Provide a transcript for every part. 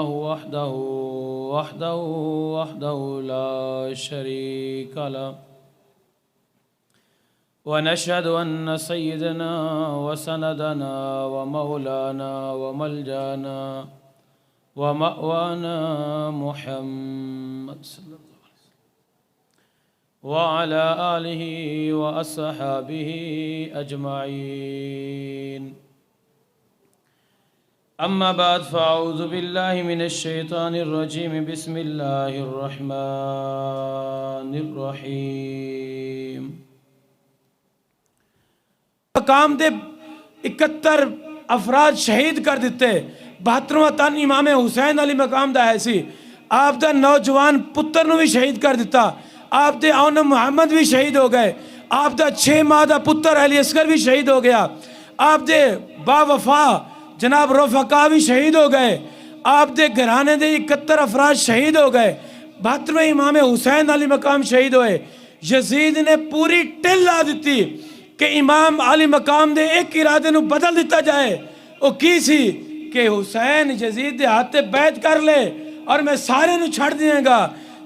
الله وحده لا شريك له ونشهد أن سيدنا وسندنا ومولانا وملجانا ومأوانا محمد صلى الله عليه وسلم وعلى آله وأصحابه أجمعين. أما بعد فأعوذ بالله من الشيطان الرجيم. بسم الله الرحمن الرحيم. مقام دے 71 افراد شہید کر دیتے. 72واں تن امام حسین علی مقام دا ہے سی. آپ دا نوجوان پتر نو بھی شہید کر دیتا. آپ دے اون محمد بھی شہید ہو گئے. آپ دا 6 ماہ دا پتر علی اصغر بھی شہید ہو گیا. آپ دے با وفا جناب رفقا بھی شہید ہو گئے. آپ دے گھرانے دے 71 افراد شہید ہو گئے. 72ویں امام حسین علی مقام شہید ہوئے. یزید نے پوری ٹل لا دیتی کہ امام علی مقام دے ایک ارادے نو بدل دیتا جائے. وہ کی سی کہ حسین یزید دے ہاتھ بیعت کر لے اور میں سارے نو چھڑ دیاں گا.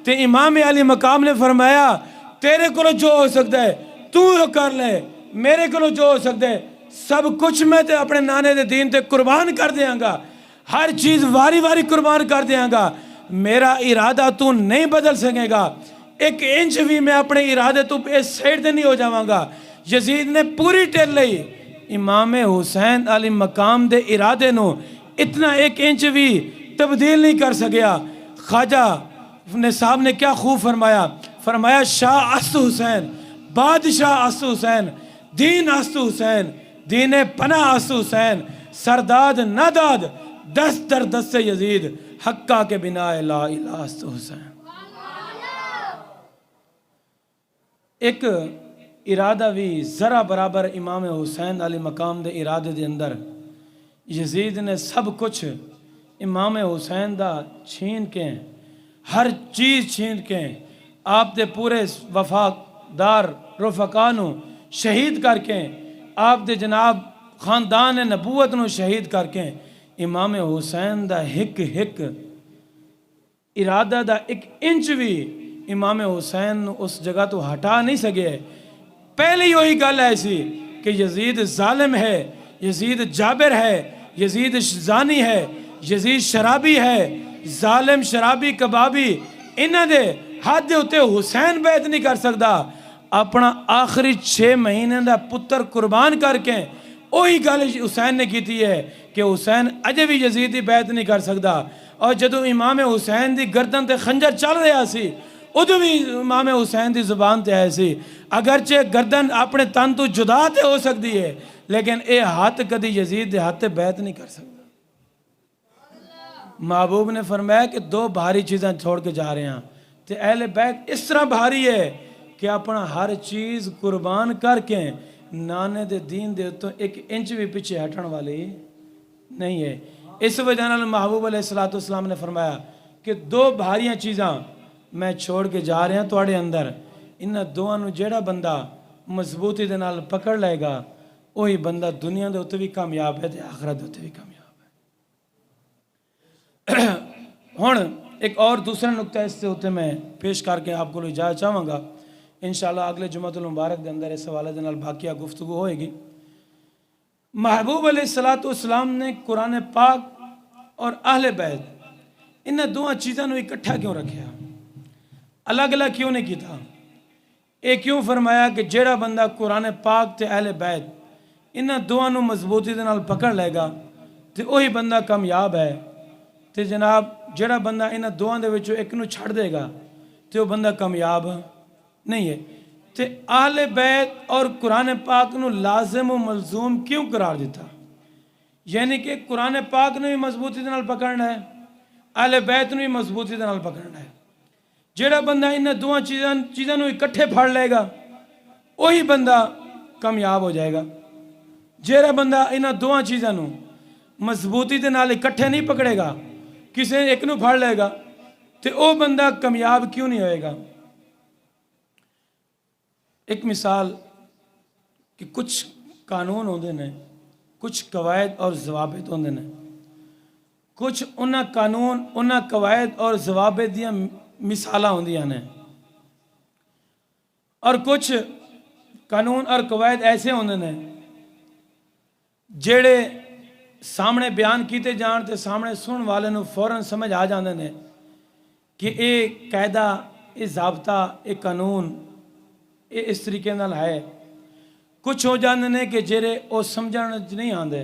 تے امام علی مقام نے فرمایا تیرے کو جو ہو سکتا ہے تو کر لے, میرے کو جو ہو سکتا ہے سب کچھ میں تے اپنے نانے دے دین تے قربان کر دیاں گا. ہر چیز واری واری قربان کر دیاں گا. میرا ارادہ تو نہیں بدل سکے گا. 1 انچ بھی میں اپنے ارادے تو اس سائڈ دے نہیں ہو جاواں گا. یزید نے پوری ٹل لئی. امام حسین علی مقام دے ارادے نو اتنا 1 انچ بھی تبدیل نہیں کر سکیا. خواجہ نے صاحب نے کیا خوب فرمایا شاہ است حسین, بادشاہ است حسین, دین است حسین, دین پناہ است حسین, سرداد نہ داد دست در دست یزید, حقہ کے بنا لا الہ است حسین. ایک ارادہ بھی ذرا برابر امام حسین علی مقام دے ارادے دے اندر یزید نے سب کچھ امام حسین دا چھین کے, ہر چیز چھین کے, آپ دے پورے وفادار رفقا نو شہید کر کے, آپ دے جناب خاندان نبوت نو شہید کر کے, امام حسین دا ہک ارادہ دا 1 انچ بھی امام حسین اس جگہ تو ہٹا نہیں سکے. پہلے یہی گل ایسی کہ یزید ظالم ہے, یزید جابر ہے, یزید زانی ہے, یزید شرابی ہے, ظالم شرابی کبابی, انہاں دے ہاتھ دے ہوتے حسین بیعت نہیں کر سکتا. اپنا آخری 6 مہینے دا پتر قربان کر کے وہی گل حسین نے کیتی ہے کہ حسین اجے بھی یزید دی بیعت نہیں کر سکتا. اور جدو امام حسین دی گردن تے خنجر چل رہا سی ادو بھی امام حسین دی زبان تے آئے سی اگرچہ گردن اپنے تن تو جدا تے ہو سکتی ہے لیکن اے ہاتھ کدی یزید دے ہاتھ بیعت نہیں کر سکتا. محبوب نے فرمایا کہ 2 بھاری چیزیں چھوڑ کے جا رہے ہیں تے اہل بیت اس طرح بھاری ہے کہ اپنا ہر چیز قربان کر کے نانے دے دین دے تو 1 انچ بھی پیچھے ہٹن والی نہیں ہے. اس وجہ نال محبوب علیہ السلام نے فرمایا کہ 2 بھاریاں چیزاں میں چھوڑ کے جا رہے ہیں تواڈے اندر. انہاں دوواں نو جیڑا بندہ مضبوطی دے نال پکڑ لے گا وہی بندہ دنیا دے اوتے بھی کامیاب ہے تے آخرت دے اوتے بھی کامیاب ہے. ہن ایک اور دوسرا نقطہ اس سے ہوتے میں پیش کر کے آپ کو اجازت چاہوں گا. انشاءاللہ اگلے جمعہ المبارک دے اندر اس حوالے دے نال باقیہ گفتگو ہوئے گی. محبوب علیہ السلام نے قرآن پاک اور اہل بیت انہاں دوہاں چیزاں نو اکٹھا کیوں رکھیا, الگ الگ کیوں نہیں کیتا؟ ایک کیوں فرمایا کہ جیڑا بندہ قرآن پاک تے اہل بیت انہاں دوہاں نو مضبوطی دے نال پکڑ لے گا تے وہی بندہ کامیاب ہے. تے جناب جیڑا بندہ انہاں دوہاں دے وچوں ایک نو چھڑ دے گا تے وہ بندہ کامیاب نہیں ہے. تے اہل بیت اور قرآن پاک نو لازم و ملزوم کیوں قرار دیتا؟ یعنی کہ قرآن پاک نو بھی مضبوطی دے نال پکڑنا ہے, اہل بیت نو بھی مضبوطی دے نال پکڑنا ہے. جیڑا بندہ انہاں دوہاں چیزاں نو اکٹھے پھڑ لے گا وہی بندہ کامیاب ہو جائے گا. جیڑا بندہ انہاں دوہاں چیزاں نو مضبوطی دے نال اکٹھے نہیں پکڑے گا, کسے ایک نو پھڑ لے گا تے او بندہ کامیاب کیوں نہیں ہوئے گا؟ ایک مثال کہ کچھ قانون ہوندے نے, کچھ قواعد اور ضوابط ہوندے نے. کچھ انہاں قانون انہاں قواعد اور ضوابط دیاں مثالاں ہوندیاں نے، اور کچھ قانون اور قواعد ایسے ہوندے نے جڑے سامنے بیان کیتے جان تے سامنے سنن والے نو فوراً سمجھ آ جاندے نے کہ اے قاعدہ، اے ضابطہ، اے قانون اے اس طریقے نال ہے۔ کچھ ہو جاندے نے کہ جڑے او سمجھن وچ نہیں آندے۔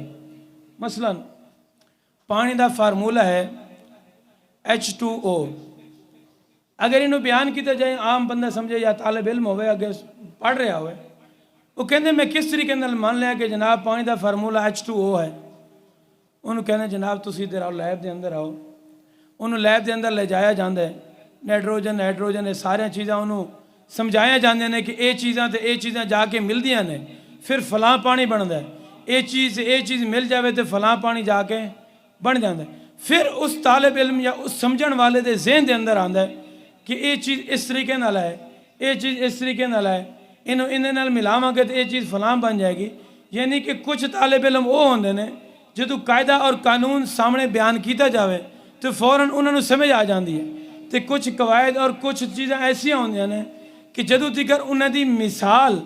مثلا پانی دا فارمولہ ہے H2O، اگر انہوں بیان کیتے جائیں عام بندہ سمجھے یا طالب علم ہوئے اگر پڑھ رہا ہوئے، وہ کہندے میں کس طریقے نال مان لیا کہ جناب پانی دا فارمولہ H2O ہے، انہوں کہنے جناب تسی ادھر آؤ، لیب دے اندر آؤ، انہوں لیب دے اندر لے جایا جاندہ ہے، نائٹروجن یہ سارے چیزاں انہوں سمجھایا جاندے نے کہ اے چیزاں تے اے چیزاں جا کے مل دیاں نے، پھر فلاں پانی بندا ہے، اے چیز مل جاوے تے فلاں پانی جا کے بن جاندہ ہے۔ پھر اس طالب علم یا اس سمجھن والے دے ذہن دے اندر آندہ ہے کہ اے چیز اس طریقے نال ہے، اے چیز اس طریقے نال ہے، انہیں نال ملاواں گے تو اے چیز فلاں بن جائے گی۔ یعنی کہ کچھ طالب علم وہ ہوندے نے جدوں قاعدہ اور قانون سامنے بیان کیتا جاوے تو فوراً انہوں نے سمجھ آ جاندی ہے، تو کچھ قواعد اور کچھ چیزیں ایسی ہوندیاں نے کہ جدوں تیکر انہاں دی مثال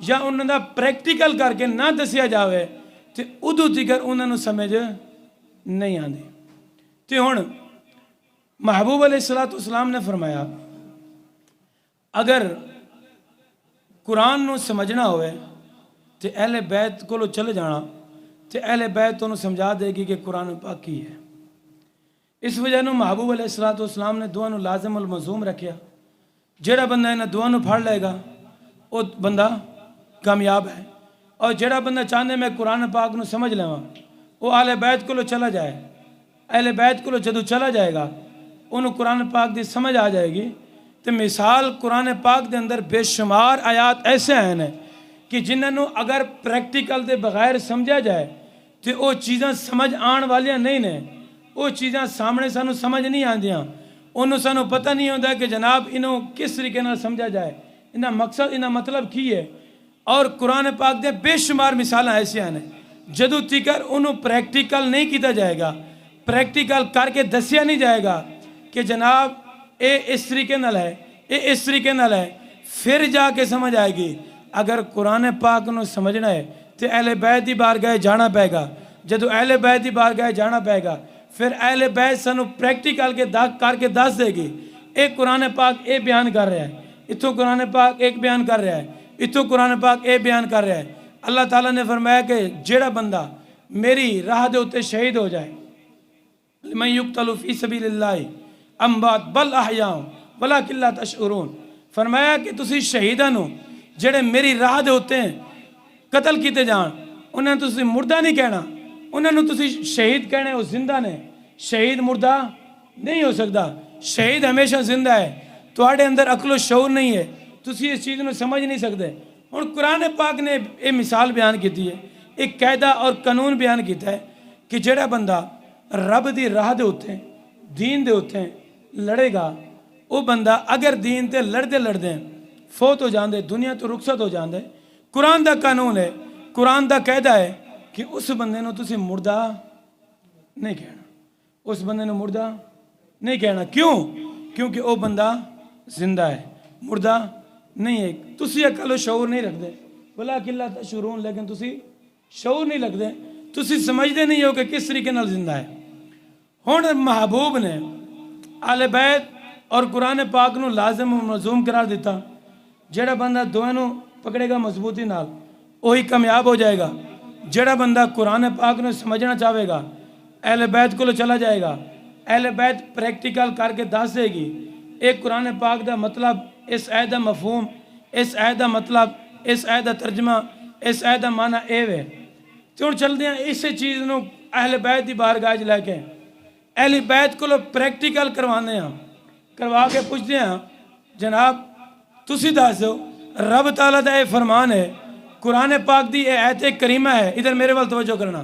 یا انہاں دا پریکٹیکل کر کے نہ دسیا جاوے تو ادو تیکر انہاں نے سمجھ نہیں آندی۔ تو ہن محبوب علیہ السلام نے فرمایا اگر قرآن نو سمجھنا ہوئے تو اہل بیت کو چلے جانا، تو اہل بیت انہوں سمجھا دے گی کہ قرآن پاک کی ہے۔ اس وجہ نو محبوب علیہ السلام نے دعا نو لازم المزوم رکھیا، جڑا بندہ انہاں دعا نو پڑھ لے گا وہ بندہ کامیاب ہے، اور جڑا بندہ چاہنے میں قرآن پاک نو سمجھ لے وہ اہل بیت کو چلا جائے، اہل بیت کو جدو چلا جائے گا انہوں قرآن پاک دی سمجھ آ جائے گی۔ تو مثال قرآن پاک دے اندر بے شمار آیات ایسے ہیں کہ جنہوں اگر پریکٹیکل دے بغیر سمجھا جائے تو وہ چیزاں سمجھ آن والیاں نہیں نے، وہ چیزاں سامنے سانو سمجھ نہیں آندیاں، انہوں سانو پتہ نہیں ہوتا کہ جناب انہوں کس طریقے نال سمجھا جائے، انہاں مقصد انہاں مطلب کی ہے۔ اور قرآن پاک دے بے شمار مثالیں ایسے ہیں جدو تیکر انہوں پریکٹیکل نہیں کیتا جائے گا، پریکٹیکل کر کے دسیا نہیں جائے گا کہ جناب اے اس طریقے نال ہے، اے اس طریقے نال ہے، پھر جا کے سمجھ آئے گی۔ اگر قرآن پاک نو سمجھنا ہے تو اہل بیت دی بارگاہ جانا پائے گا، جدو اہل بیت دی بارگاہ جانا پائے گا پھر اہل بیت سانو پریکٹیکل کر کے دس دے گی ایک قرآن پاک اے بیان کر رہا ہے، اتھوں قرآن پاک ایک بیان کر رہا ہے، اتھوں قرآن پاک اے بیان کر رہا ہے۔ اللہ تعالیٰ نے فرمایا کہ جیڑا بندہ میری راہ دے اتے شہید ہو جائے، لمن یقتل فی سبیل اللہ اموات بل احیاء ولکن لا تشعرون، فرمایا کہ تسی شہیداں نو جڑے میری راہ دے ہوتے ہیں قتل کیتے جان انہاں نے تسی مردہ نہیں کہنا، انہاں نے تسی شہید کہنے وہ زندہ نے، شہید مردہ نہیں ہو سکتا، شہید ہمیشہ زندہ ہے۔ تواڈے اندر عقل و شعور نہیں ہے، تسی اس چیز نو سمجھ نہیں سکتے۔ اور قرآن پاک نے ایک مثال بیان کی ہے، ایک قاعدہ اور قانون بیان کیتا ہے کہ جڑا بندہ رب دی راہ دے ہوتے ہیں، دین دے ہوتے ہیں لڑے گا، وہ بندہ اگر دین تے لڑتے فوت ہو جاندے، دنیا تو رخصت ہو جاندے، قرآن دا قانون ہے، قرآن دا قاعدہ ہے کہ اس بندے نو تسی مردہ نہیں کہنا، اس بندے نو مردہ نہیں کہنا۔ کیوں؟ کیونکہ وہ بندہ زندہ ہے، مردہ نہیں ہے۔ تسی عقل و شعور نہیں رکھتے، ولکن لا تشعرون، لیکن تسی شعور نہیں رکھتے، تسی سمجھتے نہیں ہو کہ کس طریقے نال زندہ ہے۔ ہن محبوب نے اہل بیت اور قرآن پاک نو لازم و ملزوم قرار دیتا، جڑا بندہ دونوں پکڑے گا مضبوطی نال وہی کامیاب ہو جائے گا۔ جڑا بندہ قرآن پاک نو سمجھنا چاہے گا اہل بیت کو چلا جائے گا، اہل بیت پریکٹیکل کر کے دس دے گی ایک قرآن پاک دا مطلب، اس آیت دا مفہوم، اس آیت دا مطلب، اس آیت دا ترجمہ، اس آیت دا معنی اے ہے۔ تو ہن چلدے ہیں اس چیز نو اہل بیت دی بارگاہ وچ لے کے اہل بیت کو پریکٹیکل کروانے ہیں، کروا کے پوچھتے ہیں جناب تسی دس دو رب تعالیٰ دا اے فرمان ہے، قرآن پاک دی اے آیت کریمہ ہے، ادھر میرے وال توجہ کرنا،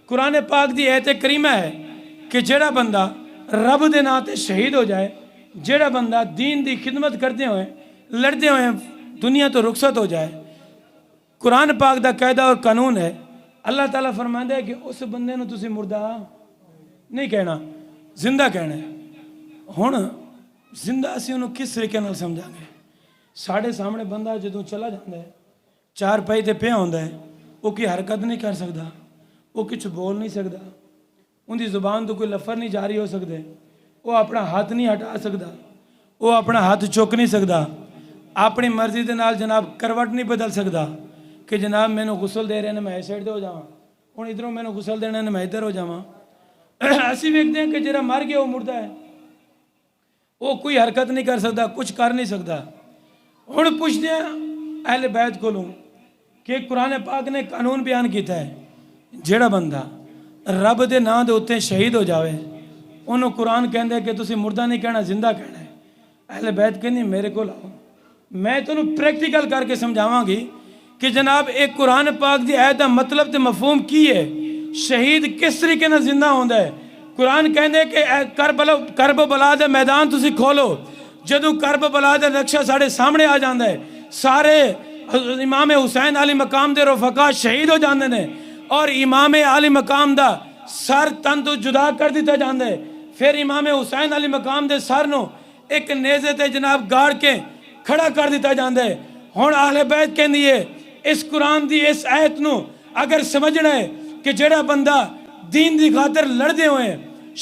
قرآن پاک دی آیت کریمہ ہے کہ جڑا بندہ رب دے نام تے شہید ہو جائے، جڑا بندہ دین دی خدمت کرتے ہوئے لڑتے ہوئے دنیا تو رخصت ہو جائے، قرآن پاک دا قاعدہ اور قانون ہے۔ اللہ تعالیٰ فرماندا ہے کہ اس بندے نو تسی مردہ نہیں کہنا، زندہ کہنا ہے۔ ہن زندہ اسی انہوں کس طریقے نال سمجھا گے؟ ساڑھے سامنے بندہ جدوں چلا جاندہ ہے، چار پائی تے پیا ہوندہ ہے، وہ کوئی حرکت نہیں کر سکتا، وہ کچھ بول نہیں سکتا، ان دی زبان تو کوئی لفظ نہیں جاری ہو سکتے، وہ اپنا ہاتھ نہیں ہٹا سکتا، وہ اپنا ہاتھ چک نہیں سکتا، اپنی مرضی دے نال جناب کروٹ نہیں بدل سکتا کہ جناب میں نے غسل دے رہے ہیں میں اس سائڈ دے ہو جاواں، ہن ادھروں میں نے غسل دینا ہے میں ادھر ہو جاواں۔ اسی ویکھتے ہیں کہ جڑا مر گیا وہ مردہ ہے، وہ کوئی حرکت نہیں کر سکتا، کچھ کر نہیں سکتا۔ ہن پوچھتے ہیں اہل بیت کولوں کہ قرآن پاک نے قانون بیان کیتا ہے، جڑا بندہ رب دے نام دے اوتے شہید ہو جاوے انہوں قرآن کہندے کہ تسی مردہ نہیں کہنا زندہ کہنا ہے۔ اہل بیت کہندے میرے کو لاؤ، میں تمہیں پریکٹیکل کر کے سمجھاواں گی کہ جناب ایک قرآن پاک دی آیت دا مطلب تے مفہوم کی ہے، شہید کس طریقے نال زندہ ہوندا ہے۔ قرآن کہندے کہ کرب بلا دے میدان تسی کھولو، جدوں کرب بلا دے نقشہ ساڑھے سامنے آ جاندہ ہے، سارے امام حسین علی مقام دے رفقا شہید ہو جاندے نے اور امام علی مقام دا سر تن تو جدا کر دیتا جاندہ ہے، پھر امام حسین علی مقام دے سر نو ایک نیزے تے جناب گاڑ کے کھڑا کر دیتا جاندہ ہے۔ ہن اہل بیت کہندی ہے اس قرآن دی اس آیت نو اگر سمجھنا ہے کہ جڑا بندہ دین دی خاطر لڑدے ہوئے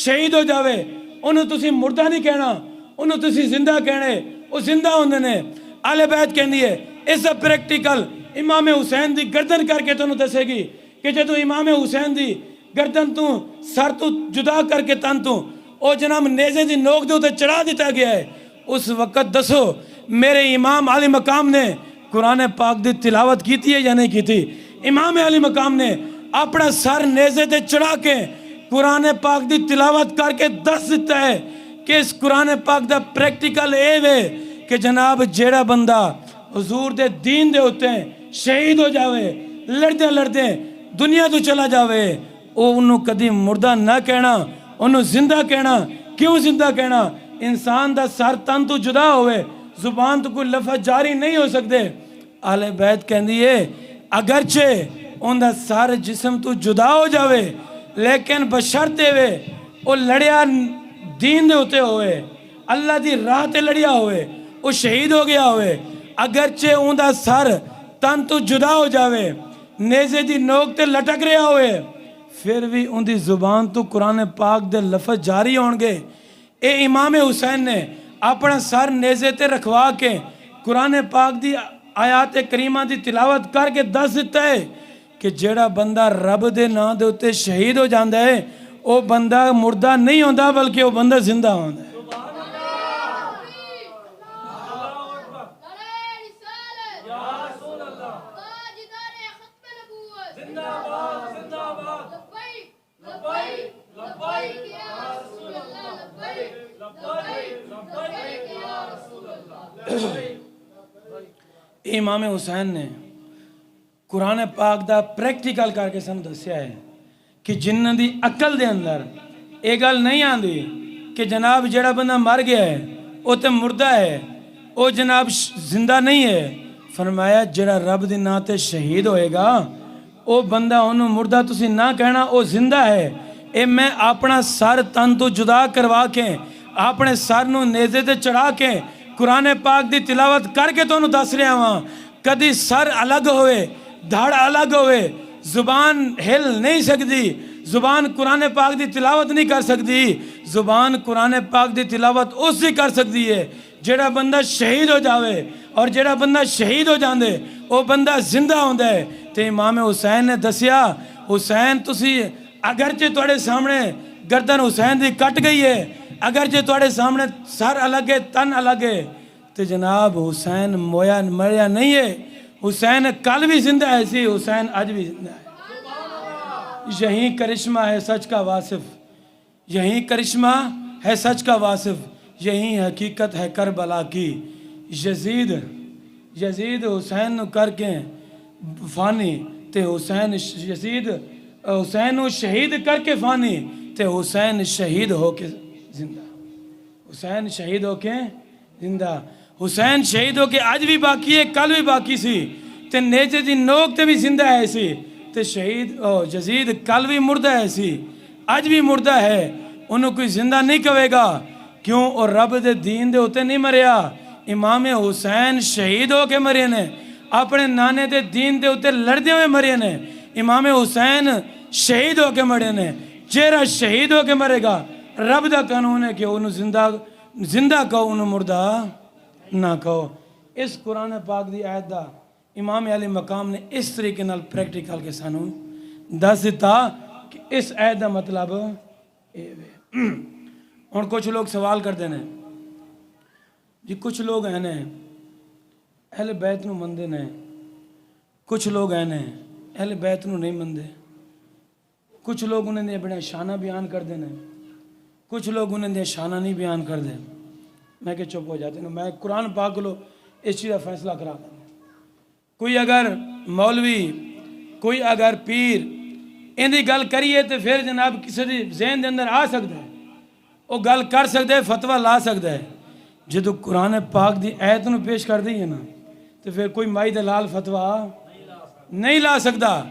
شہید ہو جاوے انہوں تسی مردہ نہیں کہنا، انہوں تسی زندہ کہنے، وہ زندہ ہوندے نے۔ اہل بیت کہندی ہے اس پریکٹیکل امام حسین دی گردن کر کے تنوں دسے گی کہ جدو امام حسین دی گردن تو سر تو جدا کر کے تن تو او جناب نیزے دی نوک دے تے چڑھا دیتا گیا ہے، اس وقت دسو میرے امام علی مقام نے قرآن پاک دی تلاوت کیتی ہے یا نہیں کیتی؟ امام علی مقام نے اپنا سر نیزے تے چڑھا کے قرآن پاک دی تلاوت کر کے دس دیتا ہے کہ اس قرآن پاک دا پریکٹیکل اے وے کہ جناب جیڑا بندہ حضور دے دین دے ہوتے ہیں شہید ہو جاوے، لڑدے لڑدے دنیا تو چلا جاوے، او انہوں کدی مردہ نہ کہنا، انہوں زندہ کہنا۔ کیوں زندہ کہنا؟ انسان دا سر تن تو جدا ہوئے، زبان تو کوئی لفظ جاری نہیں ہو سکتے۔ اہل بیت کہندی ہے اگرچہ ان دا سر جسم تو جدا ہو جاوے لیکن بشرطے وے او لڑیا دین دے ہوتے ہوئے، اللہ دی راہ تے لڑیا ہوئے، وہ شہید ہو گیا ہوئے، اگرچہ ان دا سر تن تو جدا ہو جاوے، نیزے دی نوک تے لٹک رہا ہوئے، پھر بھی ان دی زبان تو قرآن پاک دے لفظ جاری ہونگے۔ اے امام حسین نے اپنا سر نیزے تے رکھوا کے قرآن پاک دی آیات کریمہ دی تلاوت کر کے دس دیتا ہے کہ جیڑا بندہ رب دے نام دے اتے شہید ہو جاندہ ہے وہ بندہ مردہ نہیں ہوندہ بلکہ وہ بندہ زندہ ہوندہ ہے۔ امام حسین نے قرآن پاک دا پریکٹیکل کر کے سن دسیا ہے کہ جنہ دی عقل دے اندر ایک گل نہیں آندی کہ جناب جڑا بندہ مر گیا ہے وہ تے مردہ ہے، وہ جناب زندہ نہیں ہے۔ فرمایا جڑا رب دی نام تے شہید ہوئے گا وہ بندہ انہوں مردہ تسی نہ کہنا، وہ زندہ ہے۔ اے میں اپنا سر تن تو جدا کروا کے اپنے سر نو نیزے تے چڑھا کے قرآن پاک دی تلاوت کر کے تو انہوں دس رہا ہاں، کدی سر الگ ہوئے، دھڑ الگ ہوئے، زبان ہل نہیں سکتی، زبان قرآن پاک دی تلاوت نہیں کر سکتی، زبان قرآن پاک دی تلاوت اس سے کر سکتی ہے جڑا بندہ شہید ہو جاوے، اور جڑا بندہ شہید ہو جاندے وہ بندہ زندہ ہوندہ ہے۔ تو امام حسین نے دسیا حسین تسی اگرچہ توڑے سامنے گردن حسین دی کٹ گئی ہے، اگرچہ توڑے سامنے سر الگ ہے تن الگ ہے، تو جناب حسین مویا مریا نہیں ہے، حسین کل بھی زندہ ہے سی، حسین آج بھی زندہ ہے۔ یہی کرشمہ ہے سچ کا واصف، یہی کرشمہ ہے سچ کا واصف، یہی حقیقت ہے کربلا کی۔ یزید حسین نو کر کے فانی تے حسین حسین نو شہید کر کے فانی تے حسین شہید ہو کے زندہ، حسین شہید ہو کے زندہ، حسین شہید ہو کے آج بھی باقی ہے، کل بھی باقی سی، تے نیزے دی نوک تے بھی زندہ ہے سی، تے شہید یزید کل بھی مردہ ہے سی، اج بھی مردہ ہے انہوں کوئی زندہ نہیں کہے گا کیوں اور رب دے دین دے ہوتے نہیں مریا امام حسین شہید ہو کے مرے نے اپنے نانے دے دین دے ہوتے لڑدے ہوئے مرے نے امام حسین شہید ہو کے مرے نے چہرہ شہید ہو کے مرے گا رب دا قانون ہے کہ انہوں زندہ کہو انہوں مردہ نہ کہو اس قرآن پاک دی آیت دا امام علی مقام نے اس طریقے نال پریکٹیکل کے سانوں دس دیتا کہ اس آیت دا مطلب اور کچھ لوگ سوال کرتے ہیں جی کچھ لوگ ہیں نے اہل بیت نو مندے نے کچھ لوگ ہیں نے اہل بیت نو نہیں مندے کچھ لوگ انہیں دے اپنے شانہ بیان کر دینے کچھ لوگ انہیں دے شانہ نہیں بیان کر دیں میں کہ چپ ہو جاتے ہیں میں قرآن پاک لو اس چیز کا فیصلہ کرا دیں کوئی اگر مولوی کوئی اگر پیر ان دی گل کریے تو پھر جناب کسی دی ذہن دے اندر آ سکتا ہے وہ گل کر سکتا ہے فتویٰ لا سکتا ہے جدو قرآن پاک دی آیت نو پیش کر دی ہے نا تو پھر کوئی مائی دلال فتویٰ نہیں لا سکتا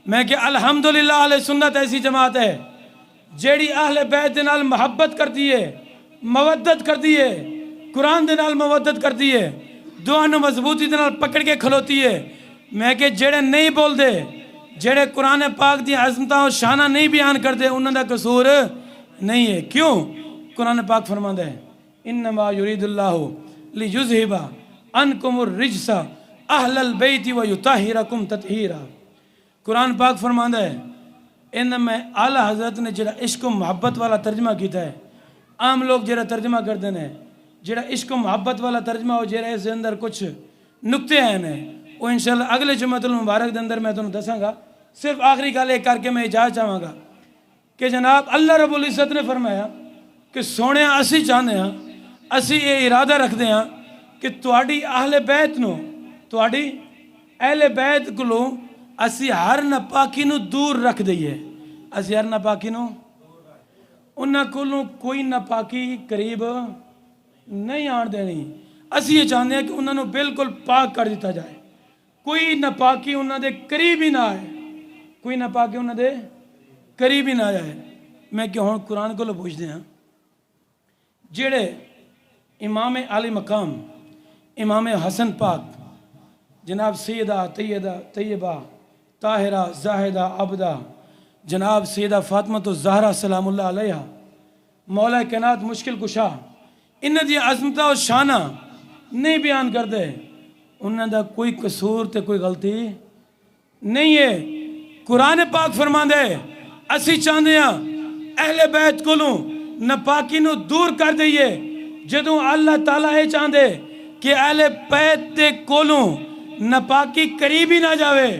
میں کہ الحمدللہ اہل سنت ایسی جماعت ہے جیڑی اہل بیت دے نال محبت کرتی ہے مودت کرتی ہے قرآن دے نال مودت کرتی ہے دعا نو مضبوطی دے نال پکڑ کے کھلوتی ہے میں کہ جڑے نہیں بول دے جڑے قرآن پاک دی عظمتاں اور شانہ نہیں بیان کر دے انہوں دا قصور نہیں ہے کیوں قرآن پاک فرماندا ہے انما یرید اللہ لیذھب عنکم الرجس اہل البیت ویطہرکم تطہیرا قرآن پاک فرماندا ہے ان میں اعلی حضرت نے جڑا عشق و محبت والا ترجمہ کیتا ہے عام لوگ جڑا ترجمہ کرتے ہیں جڑا عشق و محبت والا ترجمہ ہو جڑا اس اندر کچھ نقطے ہیں وہ انشاءاللہ اگلے جمعۃ المبارک دے اندر میں تمہیں دساں گا صرف آخری گل ایک کر کے میں اجازت چاہوں گا کہ جناب اللہ رب العزت نے فرمایا کہ سونے اسی چاہتے ہیں اسی یہ ارادہ رکھتے ہیں کہ تواڈی اہل بیت نو تواڈی اہل بیت کو اسی ہر ناپاکی نو دور رکھ دئیے اسی ہر ناپاکی نو انہاں کولوں کوئی ناپاکی قریب نہیں آن دینی اسی یہ چاہتے ہیں کہ انہاں نو بالکل پاک کر دیتا جائے کوئی ناپاکی انہاں دے قریب ہی نہ آئے کوئی ناپاکی انہاں دے قریب ہی نہ آئے میں کہ ہوں قرآن کو پوچھتے ہیں جڑے امام علی مقام امام حسن پاک جناب سیدہ طیبہ طاہرہ زاہدہ عبدہ جناب سیدہ فاطمہ الزہرا سلام اللہ علیہ مولا کائنات مشکل کشا انہاں دی عظمتہ اور شانہ نہیں بیان کر دے انہاں دا کوئی قصور تے کوئی غلطی نہیں ہے قرآن پاک فرمان دے اسی چاہتے ہیں اہل بیت کولوں ناپاکی نو دور کر دئیے جدوں اللہ تعالیٰ یہ چاہتے کہ اہل بیت دے کولوں ناپاکی قریب ہی نہ جاوے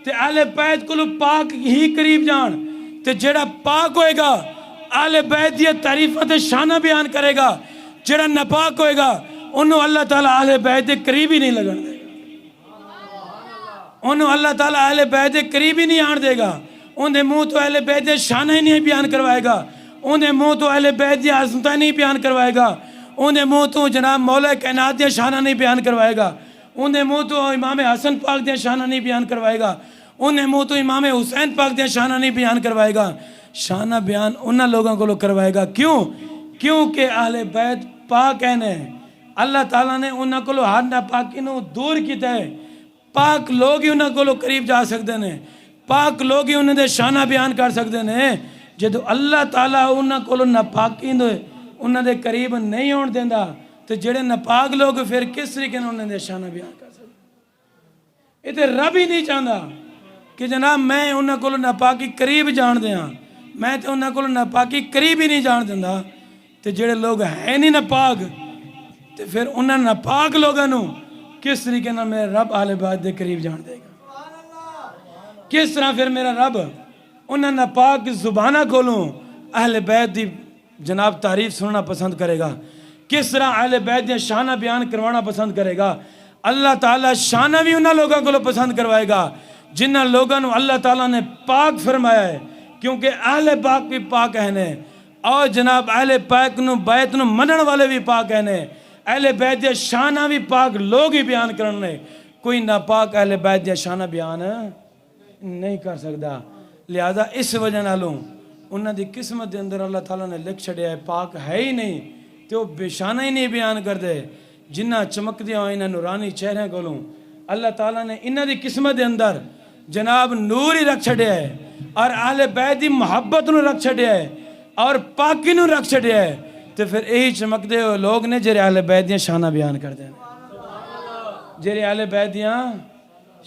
تے اہل بیت کولوں پاک ہی قریب جان تے جڑا پاک ہوئے گا اہل بیت دی تعریفات شانہ بیان کرے گا جڑا ناپاک ہوئے گا انہوں اللہ تعالیٰ اہل بیت دے قریب ہی نہیں لگن دے انہوں اللہ تعالیٰ اہل بیت دے قریب ہی نہیں آن دے گا انہیں منہ تو اہل بیت دے شانہ ہی نہیں بیان کروائے گا انہیں منہ تو اہل بیت دی عظمتیں نہیں بیان کروائے گا انہیں منہ تو جناب مولا کائنات دے شانہ نہیں بیان کروائے گا انہیں منہ تو امام حسن پاک دے شانہ نہیں بیان کروائے گا انہیں منہ تو امام حسین پاک دے شانہ نہیں بیان کروائے گا شانہ بیان انہاں لوگوں کو کروائے گا کیونکہ اہل بیت پاک ہیں اللہ تعالیٰ نے انہاں کو ہر ناپاکی نو دور کیتا ہے پاک لوگ ہی انہاں کو قریب جا سکتے ہیں پاک لوگ ہی انہیں دے شانہ بیان کر سکتے ہیں جدو اللہ تعالیٰ انہاں کو ناپاکی انہاں دے قریب نہیں ہون دیندا تو جڑے ناپاک لوگ پھر کس طریقے نے انہیں دے شانہ بیان کر سکتے یہ تو رب ہی نہیں چاہتا کہ جناب میں انہاں کو ناپاکی قریب جان دیاں میں تو انہاں کو ناپاکی قریب ہی نہیں جان دینا تو جڑے لوگ ہیں نہیں ناپاک تو پھر انہاں ناپاک لوگوں کس طریقے نہ میرا رب اہل بیت دے قریب جان دے گا کس طرح پھر میرا رب انہاں ناپاک زبانہ کھولوں اہل بیت دی جناب تعریف سننا پسند کرے گا کس طرح اہل بیت دی شانہ بیان کروانا پسند کرے گا اللہ تعالیٰ شانہ بھی انہاں لوگوں کو پسند کروائے گا جنہاں لوگوں اللہ تعالیٰ نے پاک فرمایا ہے کیونکہ اہل پاک بھی پاک ہیں اور جناب اہل پاک نو بیت نو منن والے بھی پاک ہیں اہل بیت دی شانہ بھی پاک لوگ ہی بیان کرنے کوئی ناپاک اہل بیت دی شانہ بیان نہیں کر سکتا لہذا اس وجہ نالوں انہاں دی قسمت دے اندر اللہ تعالیٰ نے لکھ چھڑیا ہے پاک ہے ہی نہیں تے وہ بشانہ ہی نہیں بیان کر دے جنہ چمک دیا ہوئے انہاں نورانی چہرے کولوں اللہ تعالیٰ نے انہاں دی قسمت دے اندر جناب نور ہی رکھ چھڑیا ہے اور اہل بیت دی محبت نو رکھ چھڑیا ہے اور پاکی نو رکھ چھڑیا ہے تے پھر یہی چمک دے ہوئے لوگ نے جڑے اہل بیت دیاں شانہ بیان کر دیں جڑے اہل بیت دیاں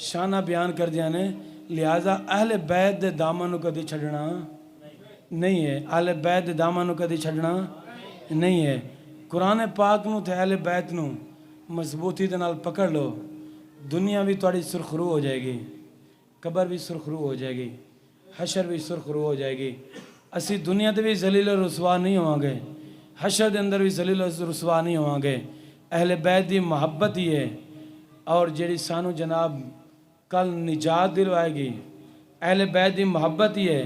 شانہ بیان کر دیا نے لہذا اہل بیت دے دامن نو کدی چھڑنا نہیں ہے اہل بیت دے دامن نو کدی چھڑنا نہیں ہے قرآن پاک نو تے اہل بیت نو مضبوطی دے نال پکڑ لو دنیا بھی تھوڑی سرخرو ہو جائے گی قبر بھی سرخرو ہو جائے گی حشر بھی سرخرو ہو جائے گی اسی دنیا تے بھی ذلیل و رسوا نہیں ہوں گے حشر دے اندر بھی ذلیل و رسوا نہیں ہوں گے اہل بیت دی محبت ہی ہے اور جیڑی سانو جناب کل نجات دلوائے گی اہل بیت دی محبت ہی ہے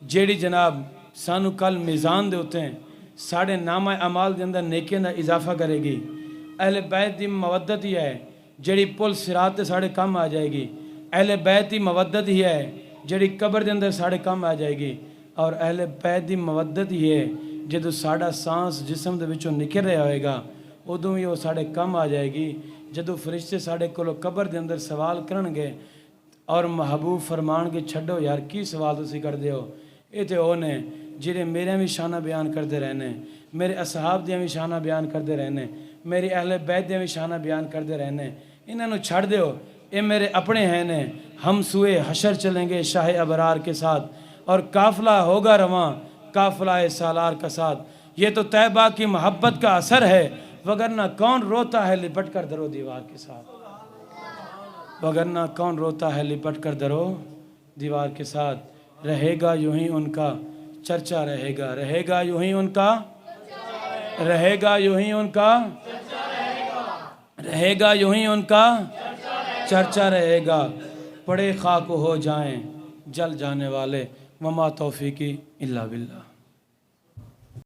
جیڑی جناب سانو کل میزان دے ہوتے ہیں ساڑھے نامہ اعمال دے اندر نیکیاں دا اضافہ کرے گی اہل بیت دی مودت ہی ہے جیڑی پل صراط تے ساڑھے کم آ جائے گی اہل بیت دی مودت ہی ہے جیڑی قبر دے اندر ساڑھے کم آ جائے گی اور اہل بیت دی مودت ہی ہے جدو ساڑھا سانس جسم دے وچوں نکل رہا ہوئے گا ادوں ہی وہ ساڑھے کم آ جائے گی جدو فرشتے ساڑھے کولو قبر دے اندر سوال کرن گے اور محبوب فرمان کے چھڈو یار کی سوال تسی کر دے ہو یہ تے او نے جڑے میرے بھی شانہ بیان کرتے رہنے میرے اصحاب دیاں بھی شانہ بیان کرتے رہنے میری اہل بیت دیاں بھی شانہ بیان کرتے رہنے انہاں نو چھڑ دیو اے میرے اپنے ہیں نے ہم سوئے حشر چلیں گے شاہ ابرار کے ساتھ اور قافلہ ہوگا رواں قافلہ سالار کا ساتھ یہ تو طیبہ کی محبت کا اثر ہے وگرنہ کون روتا ہے لپٹ کر درو دیوار کے ساتھ وگرنہ کون روتا ہے لپٹ کر درو دیوار کے ساتھ رہے گا یوں ہی ان کا چرچا رہے گا یوں ہی ان کا رہے گا یوں ہی ان کا رہے گا یوں ہی ان کا چرچا رہے گا پڑے خاک ہو جائیں جل جانے والے وما توفیقی الا باللہ